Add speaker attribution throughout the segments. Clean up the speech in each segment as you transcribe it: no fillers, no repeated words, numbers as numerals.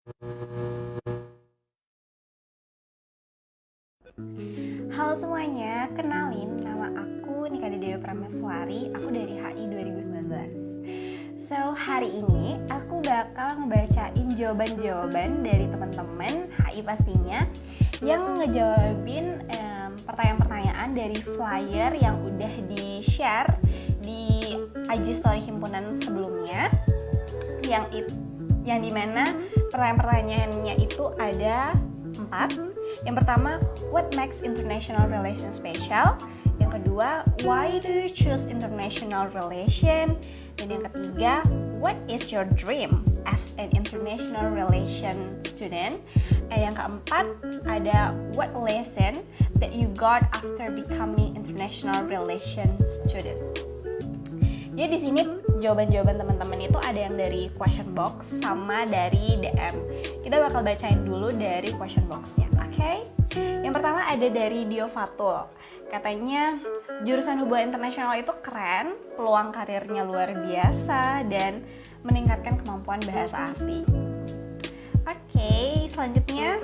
Speaker 1: Halo semuanya, kenalin nama aku Nika Dewi Prameswari, aku dari HI 2019. So, hari ini aku bakal ngebacain jawaban-jawaban dari teman-teman HI pastinya yang ngejawabin pertanyaan-pertanyaan dari flyer yang udah di-share di IG story himpunan sebelumnya, yang dimana pertanyaan-pertanyaannya itu ada 4. Yang pertama, what makes international relation special? Yang kedua, why do you choose international relation? Dan yang ketiga, what is your dream as an international relation student? Yang keempat, ada what lesson that you got after becoming international relation student? Jadi di sini jawaban-jawaban teman-teman itu ada yang dari question box sama dari DM. Kita bakal bacain dulu dari question box-nya, oke? Yang pertama ada dari Dio Fatul. Katanya jurusan hubungan internasional itu keren, peluang karirnya luar biasa dan meningkatkan kemampuan bahasa asing. Oke, selanjutnya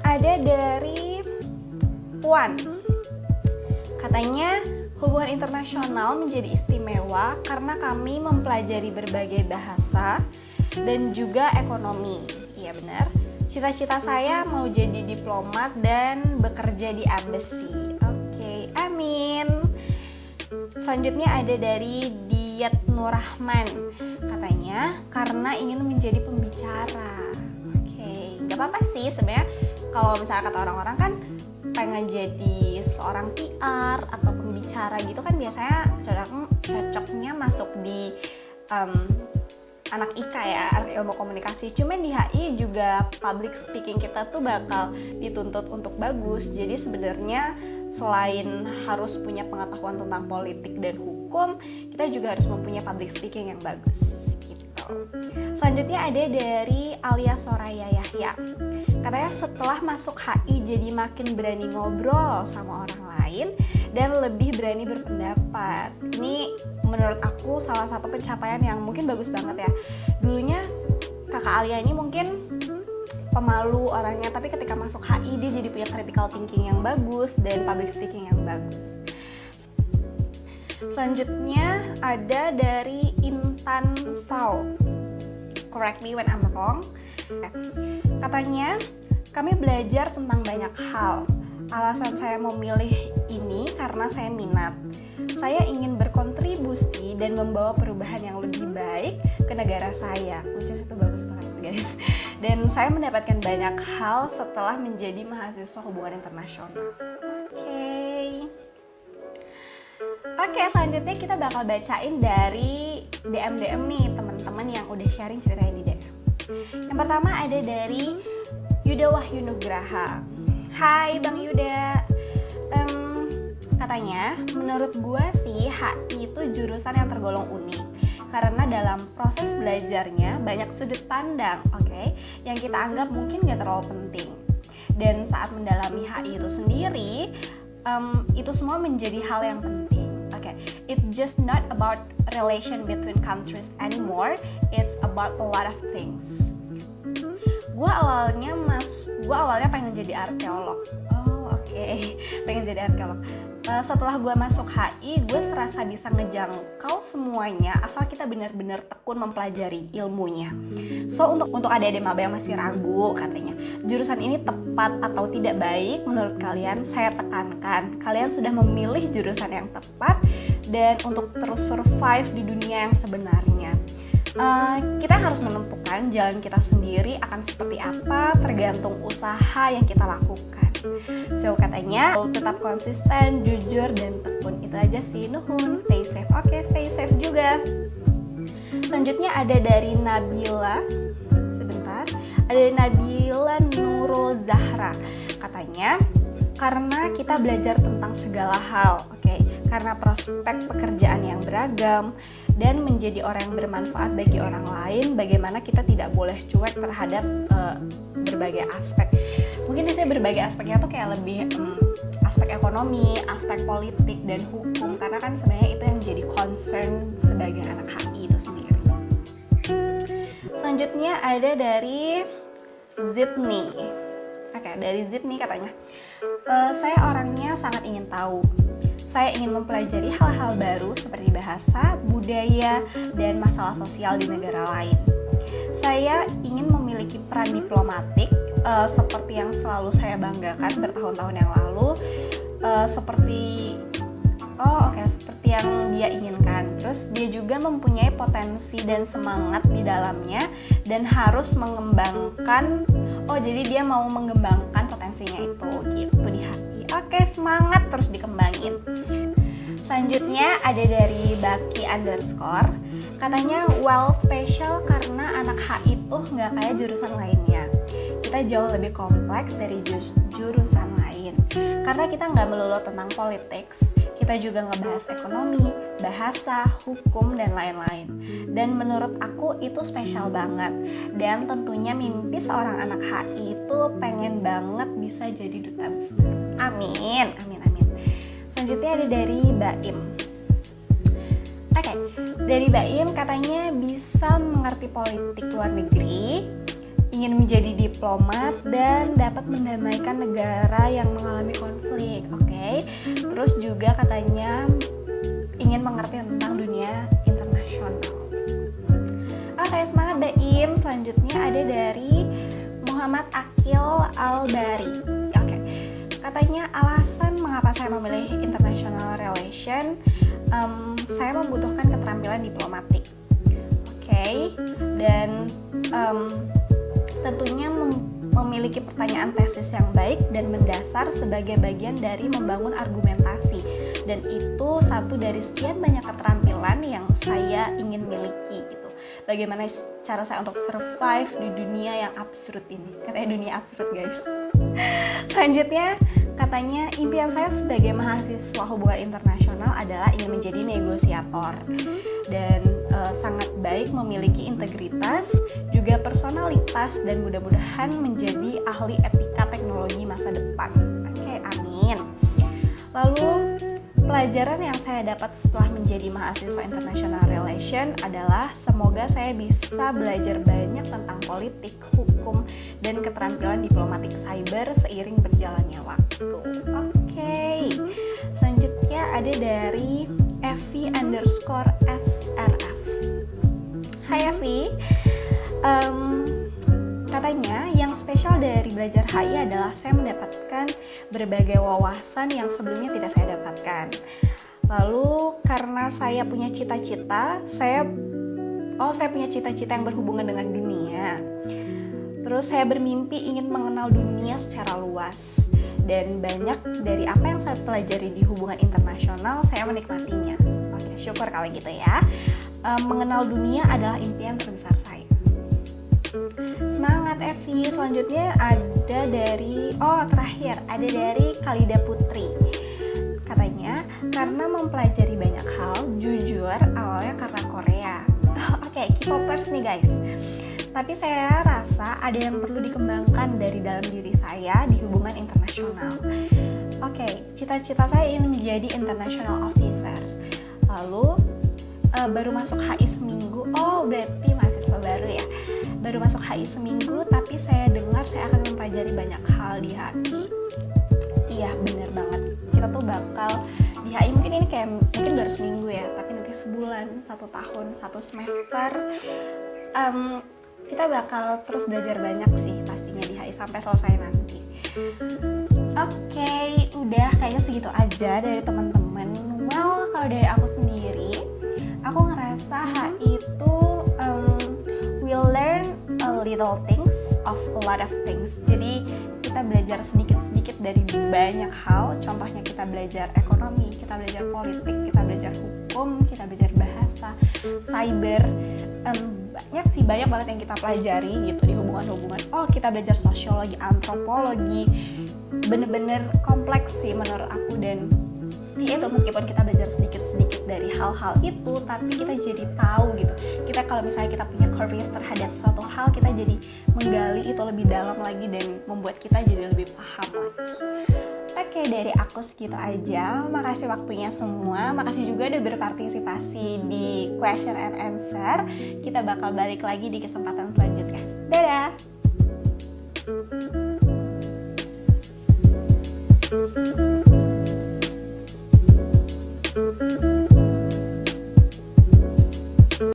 Speaker 1: ada dari Puan. Katanya hubungan internasional menjadi istimewa karena kami mempelajari berbagai bahasa dan juga ekonomi. Iya benar. Cita-cita saya mau jadi diplomat dan bekerja di embassy. Oke, amin. Selanjutnya ada dari Diet Nurrahman. Katanya karena ingin menjadi pembicara. Oke, gak apa-apa sih sebenarnya. Kalau misalnya kata orang-orang kan pengen jadi seorang PR atau pembicara gitu kan biasanya cocoknya masuk di anak IKA ya, ilmu komunikasi. Cuman di HI juga public speaking kita tuh bakal dituntut untuk bagus. Jadi sebenarnya selain harus punya pengetahuan tentang politik dan hukum, kita juga harus mempunyai public speaking yang bagus gitu. Selanjutnya ada dari Alia Soraya Yahya. Katanya setelah masuk HI jadi makin berani ngobrol sama orang lain dan lebih berani berpendapat. Ini menurut aku salah satu pencapaian yang mungkin bagus banget ya. Dulunya kakak Alia ini mungkin pemalu orangnya, tapi ketika masuk HI dia jadi punya critical thinking yang bagus dan public speaking yang bagus. Selanjutnya ada dari Intan Fau. Correct me when I'm wrong. Katanya kami belajar tentang banyak hal. Alasan saya memilih ini karena saya minat. Saya ingin berkontribusi dan membawa perubahan yang lebih baik ke negara saya. Which is itu bagus banget guys. Dan saya mendapatkan banyak hal setelah menjadi mahasiswa hubungan internasional. Oke, selanjutnya kita bakal bacain dari DM nih teman-teman yang udah sharing ceritanya di DM. Yang pertama ada dari Yuda Wahyu Nugraha. Hai Bang Yuda. Katanya menurut gua sih HI itu jurusan yang tergolong unik karena dalam proses belajarnya banyak sudut pandang, yang kita anggap mungkin gak terlalu penting. Dan saat mendalami HI itu sendiri, itu semua menjadi hal yang penting. It's just not about relation between countries anymore. It's about a lot of things. Gue awalnya pengen jadi arkeolog. Pengen jadi arkeolog. Setelah gue masuk HI, gue serasa bisa ngejangkau semuanya asal kita benar-benar tekun mempelajari ilmunya. So untuk adik-adik maba yang masih ragu katanya, jurusan ini tepat atau tidak baik menurut kalian, saya tekankan kalian sudah memilih jurusan yang tepat dan untuk terus survive di dunia yang sebenarnya. Kita harus menentukan jalan kita sendiri akan seperti apa tergantung usaha yang kita lakukan. So katanya tetap konsisten, jujur dan tekun. Itu aja sih. Nuhun, stay safe. Stay safe juga. Selanjutnya ada dari Nabila. Sebentar. Ada Nabila Nurul Zahra. Katanya karena kita belajar tentang segala hal, karena prospek pekerjaan yang beragam dan menjadi orang yang bermanfaat bagi orang lain, bagaimana kita tidak boleh cuek terhadap berbagai aspek. Mungkin di sini berbagai aspeknya tuh kayak lebih aspek ekonomi, aspek politik dan hukum, karena kan sebenarnya itu yang jadi concern sebagai anak HI itu sendiri. Selanjutnya ada dari Zidni. Oke, dari Zidni katanya, saya orangnya sangat ingin tahu. Saya ingin mempelajari hal-hal baru seperti bahasa, budaya, dan masalah sosial di negara lain. Saya ingin memiliki peran diplomatik seperti yang selalu saya banggakan bertahun-tahun yang lalu, seperti yang dia inginkan. Terus dia juga mempunyai potensi dan semangat di dalamnya dan harus mengembangkan. Jadi dia mau mengembangkan potensinya itu gitu di hati. Oke, semangat terus dikembangin. Selanjutnya ada dari Baki _ katanya, well special karena anak HI itu nggak kayak jurusan lainnya. Kita jauh lebih kompleks dari jurusan lain karena kita nggak melulu tentang politics, kita juga ngebahas ekonomi, bahasa, hukum, dan lain-lain. Dan menurut aku itu spesial banget. Dan tentunya mimpi seorang anak HI itu pengen banget bisa jadi duta besar. Amin, amin, amin. Selanjutnya ada dari Baim. Oke, dari Baim katanya bisa mengerti politik luar negeri, ingin menjadi diplomat, dan dapat mendamaikan negara yang mengalami konflik. Oke. Terus juga katanya ingin mengerti tentang dunia internasional. Oke, semangat Baim. Selanjutnya ada dari Muhammad Akil Albari. Oke. Katanya alasan mengapa saya memilih international relation, saya membutuhkan keterampilan diplomatik. Oke. Dan tentunya memiliki pertanyaan tesis yang baik dan mendasar sebagai bagian dari membangun argumentasi, dan itu satu dari sekian banyak keterampilan yang saya ingin miliki gitu. Bagaimana cara saya untuk survive di dunia yang absurd ini? Katanya dunia absurd, guys. Selanjutnya katanya impian saya sebagai mahasiswa hubungan internasional adalah ingin menjadi negosiator dan sangat baik, memiliki integritas, juga personalitas, dan mudah-mudahan menjadi ahli etika teknologi masa depan. Oke, amin. Lalu pelajaran yang saya dapat setelah menjadi mahasiswa international relation adalah semoga saya bisa belajar banyak tentang politik, hukum, dan keterampilan diplomatik cyber seiring berjalannya waktu. Oke. Selanjutnya ada dari Evi_SRF. Hai Evi, katanya yang spesial dari belajar HI adalah saya mendapatkan berbagai wawasan yang sebelumnya tidak saya dapatkan. Lalu karena saya punya cita-cita, saya punya cita-cita yang berhubungan dengan dunia. Terus saya bermimpi ingin mengenal dunia secara luas. Dan banyak dari apa yang saya pelajari di hubungan internasional, saya menikmatinya. Oke, syukur kalau gitu ya. Mengenal dunia adalah impian terbesar saya. Semangat Evi. Selanjutnya ada dari ada dari Kalida Putri. Katanya karena mempelajari banyak hal, jujur awalnya karena Korea. Oke, K-popers nih guys. Tapi saya rasa ada yang perlu dikembangkan dari dalam diri saya di hubungan internasional. Oke, cita-cita saya ingin menjadi international officer. Lalu baru masuk HI seminggu. Berarti mahasiswa baru ya. Baru masuk HI seminggu, tapi saya dengar saya akan mempelajari banyak hal di HI. Iya, bener banget. Kita tuh bakal di HI mungkin baru seminggu ya, tapi nanti sebulan, 1 tahun, 1 semester. Kita bakal terus belajar banyak sih pastinya di HI sampai selesai nanti. Oke, udah kayaknya segitu aja dari teman-teman. Well, kalau dari aku sendiri, aku ngerasa HI itu we'll learn a little things of a lot of things. Jadi kita belajar sedikit-sedikit dari banyak hal. Contohnya kita belajar ekonomi, kita belajar politik, kita belajar hukum, kita belajar bahasa, cyber. Banyak banget yang kita pelajari gitu di hubungan-hubungan. Kita belajar sosiologi, antropologi. Bener-bener kompleks sih menurut aku, dan ya itu meskipun kita belajar sedikit-sedikit dari hal-hal itu, tapi kita jadi tahu gitu. Kita kalau misalnya kita punya curious terhadap suatu hal, kita jadi menggali itu lebih dalam lagi dan membuat kita jadi lebih paham lagi. Oke, dari aku segitu aja. Makasih waktunya semua. Makasih juga udah berpartisipasi di question and answer. Kita bakal balik lagi di kesempatan selanjutnya. Dadah!